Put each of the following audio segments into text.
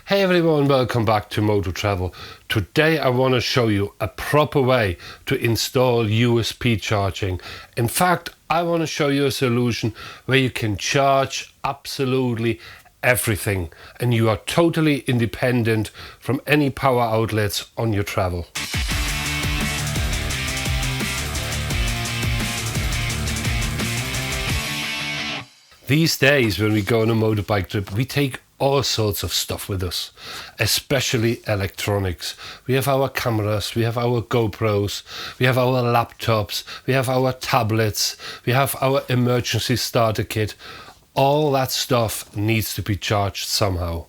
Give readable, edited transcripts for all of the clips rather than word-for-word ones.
Hey everyone, welcome back to Moto Travel. Today I want to show you a proper way to install USB charging. In fact, I want to show you a solution where you can charge absolutely everything and you are totally independent from any power outlets on your travel. These days when we go on a motorbike trip, we take all sorts of stuff with us, especially electronics. We have our cameras, we have our GoPros, we have our laptops, we have our tablets, we have our emergency starter kit. All that stuff needs to be charged somehow.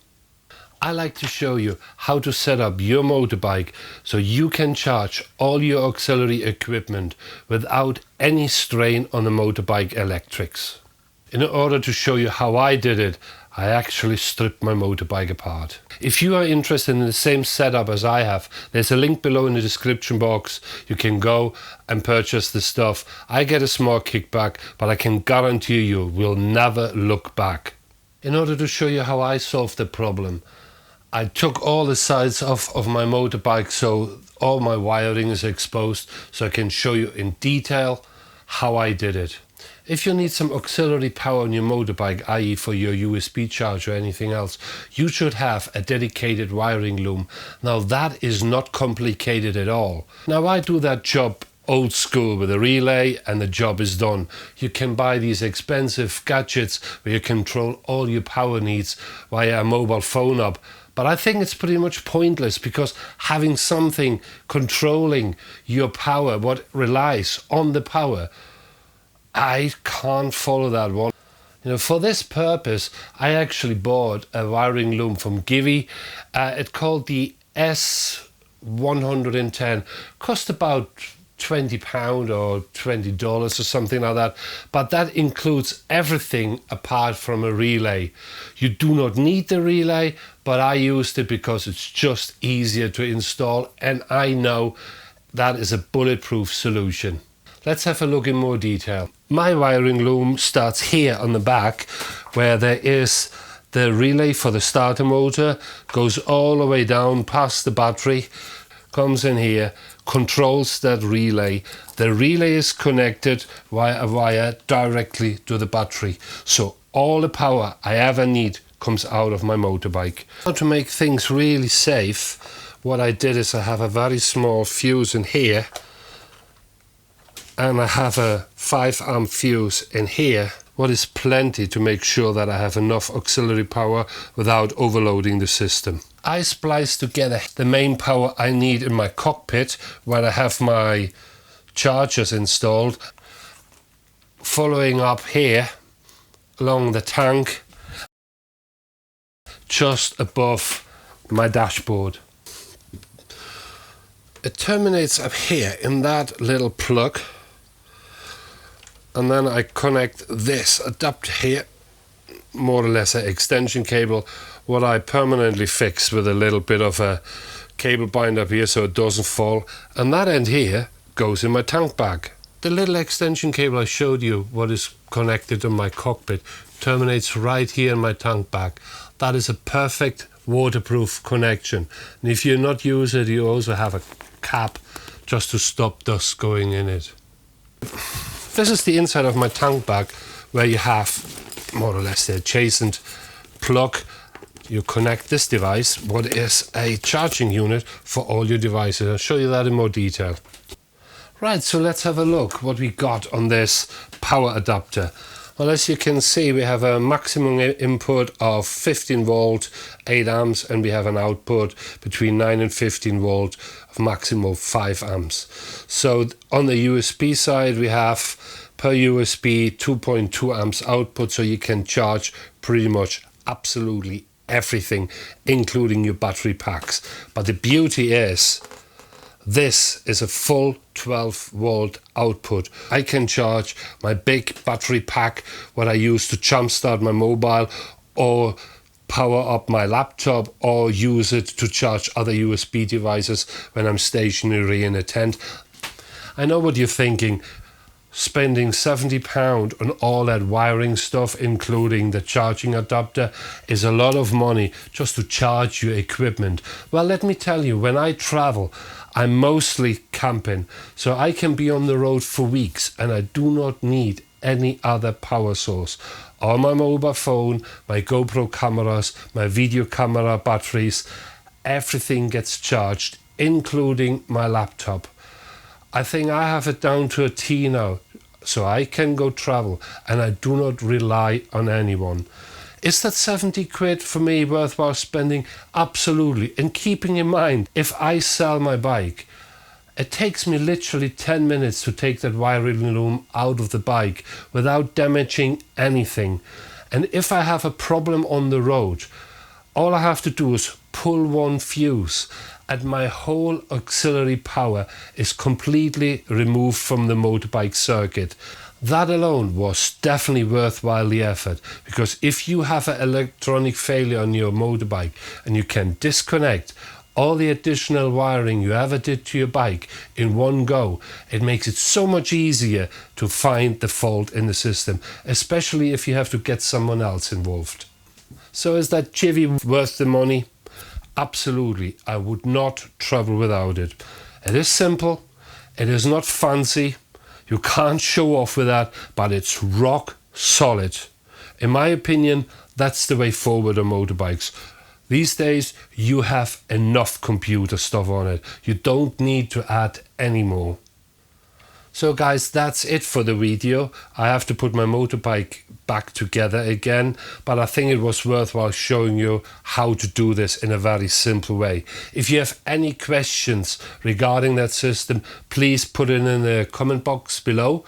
I like to show you how to set up your motorbike so you can charge all your auxiliary equipment without any strain on the motorbike electrics. In order to show you how I did it, I actually stripped my motorbike apart. If you are interested in the same setup as I have, there's a link below in the description box. You can go and purchase the stuff. I get a small kickback, but I can guarantee you will never look back. In order to show you how I solved the problem, I took all the sides off of my motorbike so all my wiring is exposed, so I can show you in detail how I did it. If you need some auxiliary power on your motorbike, i.e. for your USB charge or anything else, you should have a dedicated wiring loom. Now that is not complicated at all. Now I do that job old school with a relay and the job is done. You can buy these expensive gadgets where you control all your power needs via a mobile phone app. But I think it's pretty much pointless because having something controlling your power, what relies on the power, I can't follow that one. For this purpose, I actually bought a wiring loom from Givi. It's called the S110. Cost about £20 or $20 or something like that. But that includes everything apart from a relay. You do not need the relay, but I used it because it's just easier to install. And I know that is a bulletproof solution. Let's have a look in more detail. My wiring loom starts here on the back where there is the relay for the starter motor, goes all the way down past the battery, comes in here, controls that relay. The relay is connected via a wire directly to the battery. So all the power I ever need comes out of my motorbike. Now to make things really safe, what I did is I have a very small fuse in here, and I have a 5-amp fuse in here, what is plenty to make sure that I have enough auxiliary power without overloading the system. I spliced together the main power I need in my cockpit where I have my chargers installed, following up here along the tank just above my dashboard. It terminates up here in that little plug. And then I connect this adapter here, more or less an extension cable, what I permanently fix with a little bit of a cable bind up here so it doesn't fall. And that end here goes in my tank bag. The little extension cable I showed you, what is connected to my cockpit, terminates right here in my tank bag. That is a perfect waterproof connection. And if you're not using it, you also have a cap just to stop dust going in it. This is the inside of my tank bag where you have more or less the adjacent plug. You connect this device, what is a charging unit for all your devices. I'll show you that in more detail. Right, so let's have a look what we got on this power adapter. Well, as you can see, we have a maximum input of 15 volt, 8 amps, and we have an output between 9 and 15 volt of maximum 5 amps. So on the USB side, we have per USB 2.2 amps output, so you can charge pretty much absolutely everything, including your battery packs. But the beauty is, this is a full 12 volt output. I can charge my big battery pack, what I use to jumpstart my mobile, or power up my laptop, or use it to charge other USB devices when I'm stationary in a tent. I know what you're thinking. spending £70 on all that wiring stuff, including the charging adapter, is a lot of money just to charge your equipment. Well, let me tell you, when I travel, I'm mostly camping, so I can be on the road for weeks and I do not need any other power source. On my mobile phone, my GoPro cameras, my video camera batteries, everything gets charged, including my laptop. I think I have it down to a T now, so I can go travel and I do not rely on anyone. Is that 70 quid for me worthwhile spending? Absolutely. And keeping in mind, if I sell my bike, it takes me literally 10 minutes to take that wiring loom out of the bike without damaging anything. And if I have a problem on the road, all I have to do is pull one fuse and my whole auxiliary power is completely removed from the motorbike circuit. That alone was definitely worthwhile the effort, because if you have an electronic failure on your motorbike and you can disconnect all the additional wiring you ever did to your bike in one go, it makes it so much easier to find the fault in the system, especially if you have to get someone else involved. So is that Givi worth the money? Absolutely. I would not travel without it. It is simple, it is not fancy, you can't show off with that, but it's rock solid. In my opinion, that's the way forward on motorbikes. These days, you have enough computer stuff on it. You don't need to add any more. So guys, that's it for the video. I have to put my motorbike back together again, but I think it was worthwhile showing you how to do this in a very simple way. If you have any questions regarding that system, please put it in the comment box below.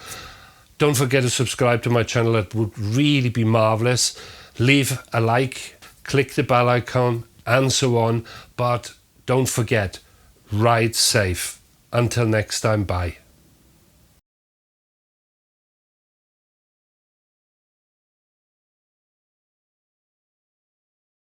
Don't forget to subscribe to my channel, it would really be marvelous. Leave a like, click the bell icon and so on, but don't forget, ride safe. Until next time, bye.